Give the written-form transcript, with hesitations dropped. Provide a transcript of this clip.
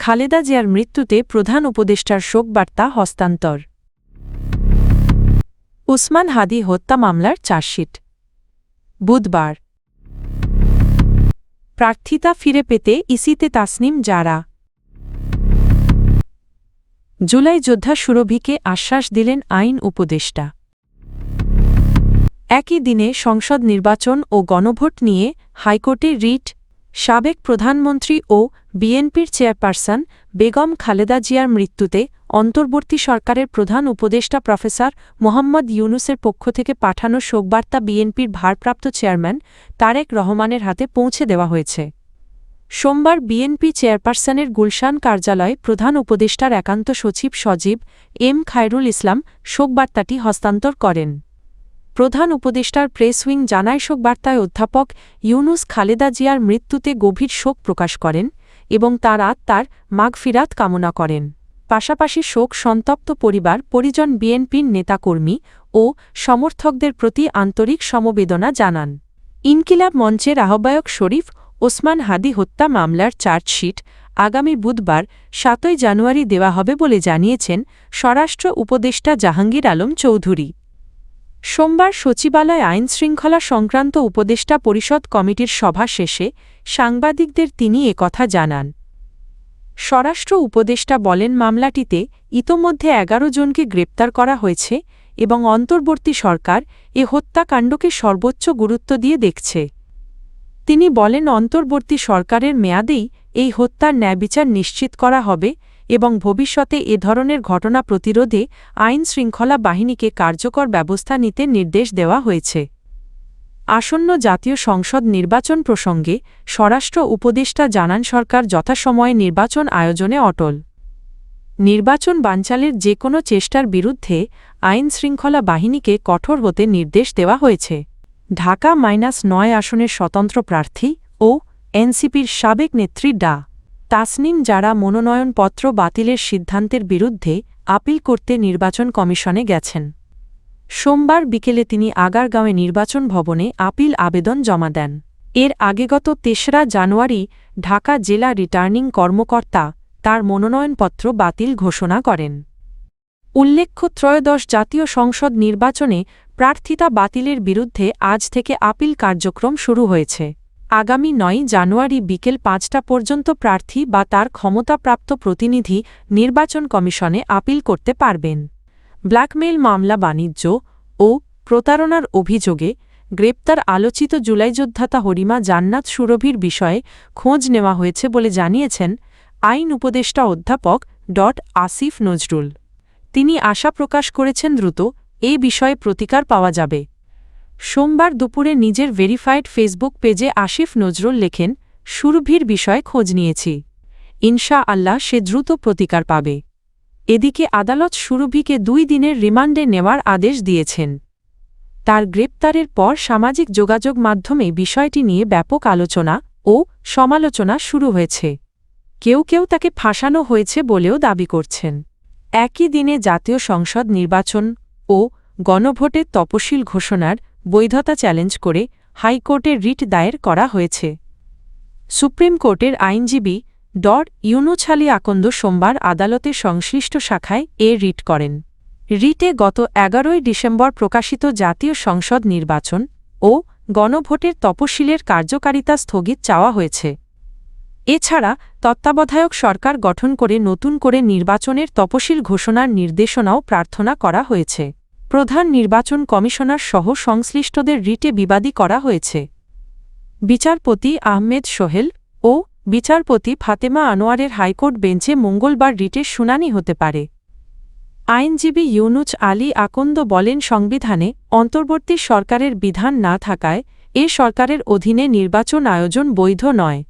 খালেদা জিয়ার মৃত্যুতে প্রধান উপদেষ্টার শোকবার্তা হস্তান্তর। উসমান হাদি হত্যা মামলার চার্জশিট বুধবার। প্রার্থিতা ফিরে পেতে ইসিতে তাসনিম জারা। জুলাই যোদ্ধা সুরভিকে আশ্বাস দিলেন আইন উপদেষ্টা। একই দিনে সংসদ নির্বাচন ও গণভোট নিয়ে হাইকোর্টে রিট। সাবেক প্রধানমন্ত্রী ও বিএনপির চেয়ারপারসন বেগম খালেদা জিয়ার মৃত্যুতে অন্তর্বর্তী সরকারের প্রধান উপদেষ্টা প্রফেসর মোহাম্মদ ইউনূসের পক্ষ থেকে পাঠানো শোকবার্তা বিএনপির ভারপ্রাপ্ত চেয়ারম্যান তারেক রহমানের হাতে পৌঁছে দেওয়া হয়েছে। সোমবার বিএনপি চেয়ারপারসনের গুলশান কার্যালয়ে প্রধান উপদেষ্টার একান্ত সচিব সজীব এম খায়রুল ইসলাম শোকবার্তাটি হস্তান্তর করেন। প্রধান উপদেষ্টার প্রেস উইং জানায়, শোকবার্তায় অধ্যাপক ইউনূস খালেদা জিয়ার মৃত্যুতে গভীর শোক প্রকাশ করেন এবং তাঁর আত্মার মাগফিরাত কামনা করেন। পাশাপাশি শোক সন্তপ্ত পরিবার পরিজন, বিএনপির নেতাকর্মী ও সমর্থকদের প্রতি আন্তরিক সমবেদনা জানান। ইনকিলাব মঞ্চের আহ্বায়ক শরীফ ওসমান হাদি হত্যা মামলার চার্জশিট আগামী বুধবার ৭ জানুয়ারি দেওয়া হবে বলে জানিয়েছেন স্বরাষ্ট্র উপদেষ্টা জাহাঙ্গীর আলম চৌধুরী। সোমবার সচিবালয়ে আইনশৃঙ্খলা সংক্রান্ত উপদেষ্টা পরিষদ কমিটির সভা শেষে সাংবাদিকদের তিনি একথা জানান। স্বরাষ্ট্র উপদেষ্টা বলেন, মামলাটিতে ইতোমধ্যে ১১ জনকে গ্রেপ্তার করা হয়েছে এবং অন্তর্বর্তী সরকার এ হত্যাকাণ্ডকে সর্বোচ্চ গুরুত্ব দিয়ে দেখছে। তিনি বলেন, অন্তর্বর্তী সরকারের মেয়াদেই এই হত্যার ন্যায়বিচার নিশ্চিত করা হবে এবং ভবিষ্যতে এ ধরনের ঘটনা প্রতিরোধে আইন-শৃঙ্খলা বাহিনীকে কার্যকর ব্যবস্থা নিতে নির্দেশ দেওয়া হয়েছে। আসন্ন জাতীয় সংসদ নির্বাচন প্রসঙ্গে স্বরাষ্ট্র উপদেষ্টা জানান, সরকার যথাসময়ে নির্বাচন আয়োজনে অটল। নির্বাচন বানচালের যে কোনো চেষ্টার বিরুদ্ধে আইন-শৃঙ্খলা বাহিনীকে কঠোর হতে নির্দেশ দেওয়া হয়েছে। ঢাকা -৯ আসনের স্বতন্ত্র প্রার্থী ও এনসিপির সাবেক নেত্রী ডা. তাসনিম জারা মনোনয়নপত্র বাতিলের সিদ্ধান্তের বিরুদ্ধে আপিল করতে নির্বাচন কমিশনে গেছেন। সোমবার বিকেলে তিনি আগারগাঁওয়ে নির্বাচন ভবনে আপিল আবেদন জমা দেন। এর আগে গত ৩রা জানুয়ারি ঢাকা জেলা রিটার্নিং কর্মকর্তা তার মনোনয়নপত্র বাতিল ঘোষণা করেন। উল্লেখ্য, ত্রয়োদশ জাতীয় সংসদ নির্বাচনে প্রার্থিতা বাতিলের বিরুদ্ধে আজ থেকে আপিল কার্যক্রম শুরু হয়েছে। আগামী ৯ জানুয়ারি বিকেল ৫টা পর্যন্ত প্রার্থী বা তার ক্ষমতাপ্রাপ্ত প্রতিনিধি নির্বাচন কমিশনে আপিল করতে পারবেন। ব্ল্যাকমেইল মামলা, বাণিজ্য ও প্রতারণার অভিযোগে গ্রেপ্তার আলোচিত জুলাইযোদ্ধা হরিমা জান্নাত সুরভির বিষয়ে খোঁজ নেওয়া হয়েছে বলে জানিয়েছেন আইন উপদেষ্টা অধ্যাপক ড. আসিফ নজরুল। তিনি আশা প্রকাশ করেছেন দ্রুত এ বিষয়ে প্রতিকার পাওয়া যাবে। সোমবার দুপুরে নিজের ভেরিফাইড ফেসবুক পেজে আসিফ নজরুল লেখেন, সুরভির বিষয়ে খোঁজ নিয়েছি, ইনশা আল্লাহ সে দ্রুত প্রতিকার পাবে। এদিকে আদালত সুরভিকে ২ দিনের রিমান্ডে নেওয়ার আদেশ দিয়েছেন। তার গ্রেপ্তারের পর সামাজিক যোগাযোগ মাধ্যমে বিষয়টি নিয়ে ব্যাপক আলোচনা ও সমালোচনা শুরু হয়েছে। কেউ কেউ তাকে ফাঁসানো হয়েছে বলেও দাবি করছেন। একই দিনে জাতীয় সংসদ নির্বাচন ও গণভোটের তফসিল ঘোষণার বৈধতা চ্যালেঞ্জ করে হাইকোর্টে রিট দায়ের করা হয়েছে। সুপ্রিম কোর্টের আইনজীবী ড. ইউনুছ আলী আকন্দ সোমবার আদালতের সংশ্লিষ্ট শাখায় এ রিট করেন। রিটে গত ১১ ডিসেম্বর প্রকাশিত জাতীয় সংসদ নির্বাচন ও গণভোটের তফসিলের কার্যকারিতা স্থগিত চাওয়া হয়েছে। এছাড়া তত্ত্বাবধায়ক সরকার গঠন করে নতুন করে নির্বাচনের তফসিল ঘোষণার নির্দেশনাও প্রার্থনা করা হয়েছে। প্রধান নির্বাচন কমিশনার সহ সংশ্লিষ্টদের রিটে বিবাদী করা হয়েছে। বিচারপতি আহমেদ সোহেল ও বিচারপতি ফাতেমা আনোয়ারের হাইকোর্ট বেঞ্চে মঙ্গলবার রিটের শুনানি হতে পারে। আইনজীবী ইউনুছ আলী আকন্দ বলেন, সংবিধানে অন্তর্বর্তী সরকারের বিধান না থাকায় এ সরকারের অধীনে নির্বাচন আয়োজন বৈধ নয়।